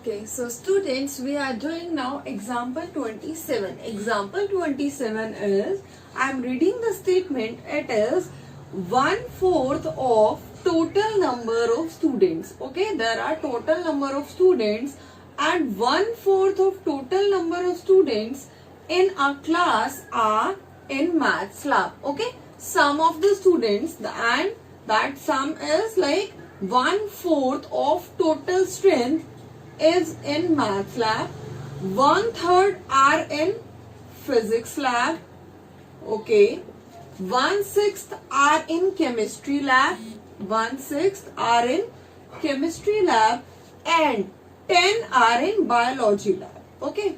Okay, so students, we are doing now example 27. Example 27 is, I am reading the statement, it is 1/4 of total number of students. Okay, there are total number of students and 1/4 of total number of students in a class are in maths lab. Okay, sum of the students and that sum is like 1/4 of total strength is in maths lab, 1/3 are in physics lab, okay, 1/6 are in chemistry lab, 1/6 are in chemistry lab, and 10 are in biology lab. Okay,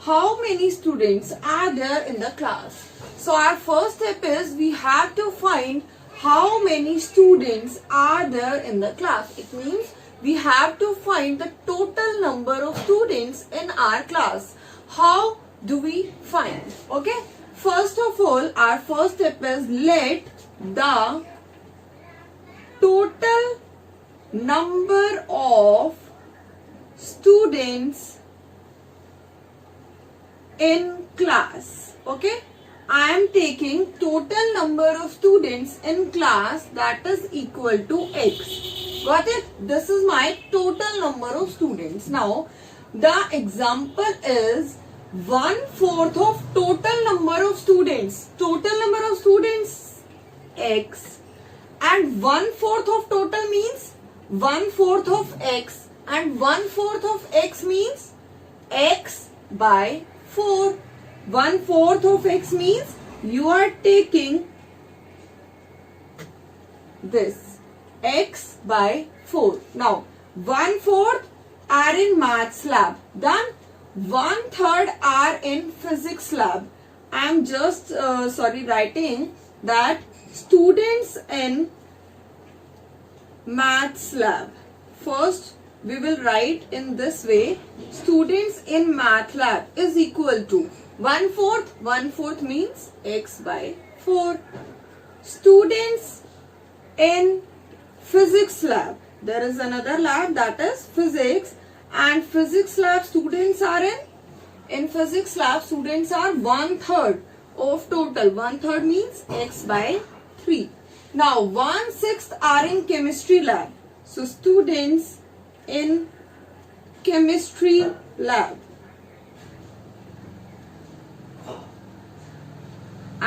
how many students are there in the class? So our first step is we have to find how many students are there in the class. It means we have to find the total number of students in our class. How do we find? Okay, first of all, our first step is let the total number of students in class. Okay, I am taking total number of students in class, that is equal to x. Got it? This is my total number of students. Now, the example is 1/4 of total number of students. Total number of students x, and 1/4 of total means 1/4 of x, and 1/4 of x means x by 4. 1/4 of x means you are taking this x by 4. Now 1/4 are in maths lab, then 1/3 are in physics lab. I am just writing that students in maths lab. First we will write in this way, students in math lab is equal to 1/4. 1/4 means x by 4. Students in physics lab, there is another lab, that is physics, and physics lab students are in physics lab students are 1/3 of total. 1/3 means x by 3. Now 1/6 are in chemistry lab, so students in chemistry lab,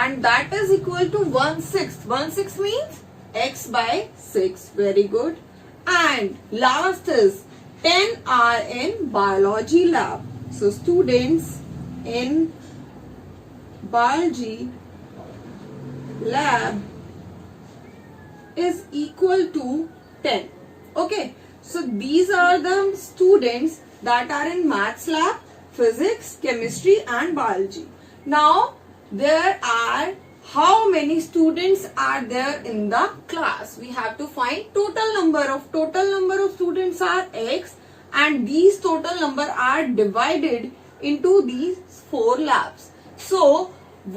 and that is equal to 1/6. 1/6 means x by 6. Very good. And last is 10 are in biology lab, so students in biology lab is equal to 10. Okay, so these are the students that are in maths lab, physics, chemistry and biology. Now there are how many students are there in the class? We have to find total number of students are x, and these total number are divided into these 4 labs. So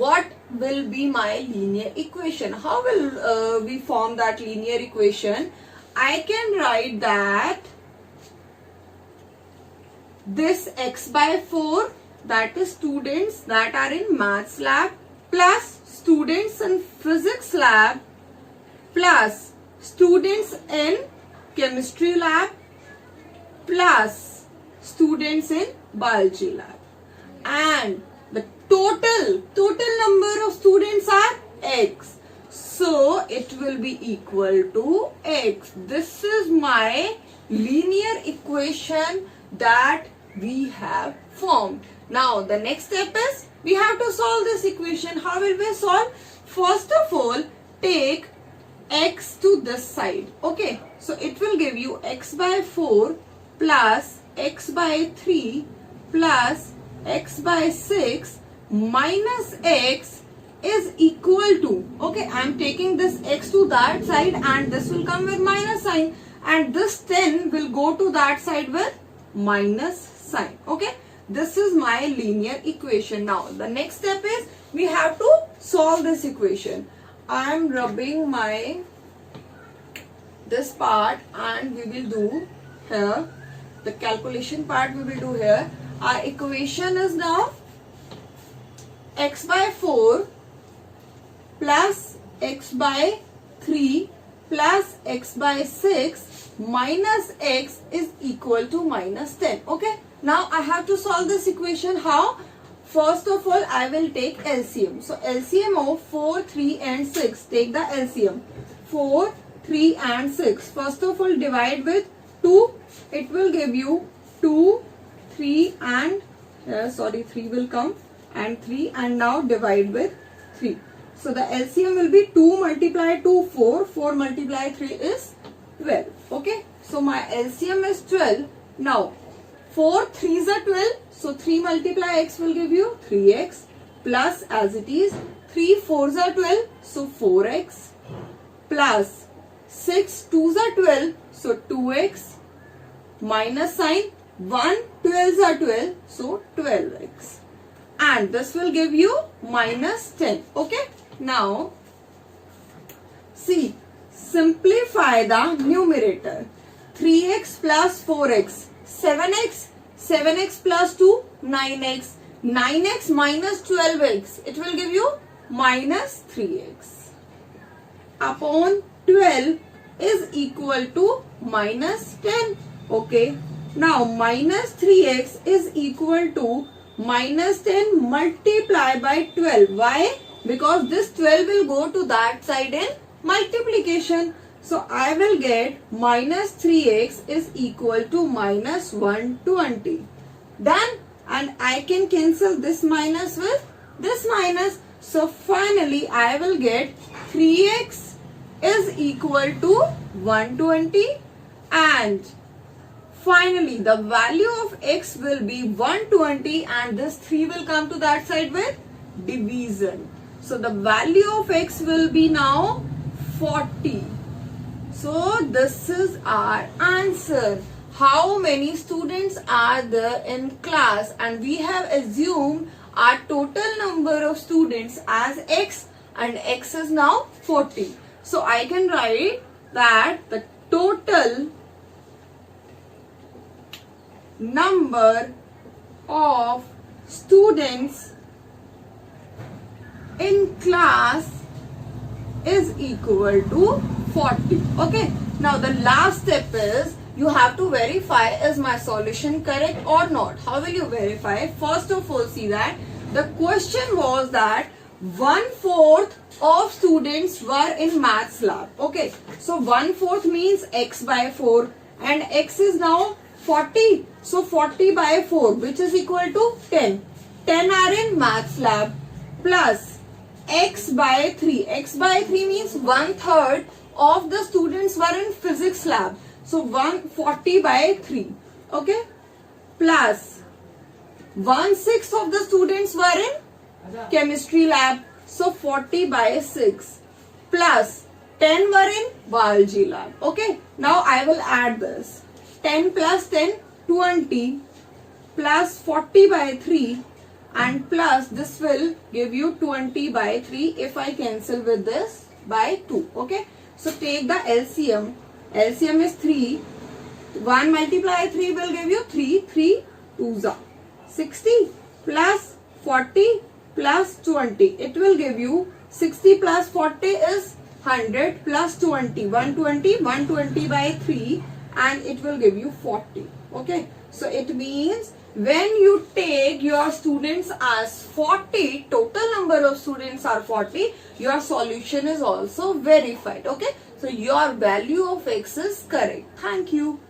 what will be my linear equation? How will we form that linear equation? I can write that this x by 4, that is students that are in maths lab, plus students in physics lab, plus students in chemistry lab, plus students in biology lab, and the total number of students are x, so it will be equal to x. This is my linear equation that we have formed. Now the next step is we have to solve this equation. How will we solve? First of all, take x to this side. Okay, so it will give you x by 4 plus x by 3 plus x by 6 minus x is equal to, okay, I am taking this x to that side and this will come with minus sign, and this 10 will go to that side with minus sign. Okay, this is my linear equation. Now the next step is we have to solve this equation. I am rubbing my this part and we will do here the calculation part we will do here. Our equation is now x by 4 plus x by 3 plus x by 6 minus x is equal to minus 10. Okay. Now I have to solve this equation. How? First of all, I will take LCM. So LCM of 4, 3 and 6. Take the LCM. 4, 3 and 6. First of all, divide with 2. It will give you 2, 3 and 3 will come and 3, and now divide with 3. So the LCM will be 2 multiplied 2, 4. 4 multiplied 3 is 12. Okay. So my LCM is 12. Now 4 3s are 12. So 3 multiply x will give you 3x plus, as it is, 3 4s are 12. So 4x plus 6 2s are 12. So 2x minus sign 1 12s are 12. So 12x. And this will give you minus 10. Okay. Now see, simplify the numerator. 3x plus 4x, 7x, 7x plus 2, 9x, 9x minus 12x, it will give you minus 3x upon 12 is equal to minus 10. Okay. Now minus 3x is equal to minus 10 multiplied by 12. Why? Because this 12 will go to that side in multiplication. So I will get minus 3x is equal to minus 120. Done. And I can cancel this minus with this minus. So finally I will get 3x is equal to 120, and finally the value of x will be 120, and this 3 will come to that side with division. So the value of x will be now 40. So this is our answer. How many students are there in class? And we have assumed our total number of students as x, and x is now 40. So I can write that the total number of students in class is equal to 40. Okay. Now the last step is you have to verify, is my solution correct or not. How will you verify? First of all, see that the question was that 1/4 of students were in maths lab. Okay. So 1/4 means x by 4, and x is now 40. So 40 by 4, which is equal to 10. 10 are in maths lab, plus x by 3. X by 3 means 1/3 of the students were in physics lab. So 140 by 3. Okay. Plus 1/6 of the students were in chemistry lab. So 40 by 6. Plus 10 were in biology lab. Okay. Now I will add this. 10 plus 10, 20, plus 40 by 3, and plus this will give you 20 by 3 if I cancel with this by 2. Okay. So take the LCM. LCM is 3. 1 multiply 3 will give you 3. 3 2s are 60 plus 40 plus 20. It will give you 60 plus 40 is 100 plus 20. 120. 120 by 3. And it will give you 40. Okay. So it means when you take your students as 40, total number of students are 40, your solution is also verified. Okay. So your value of x is correct. Thank you.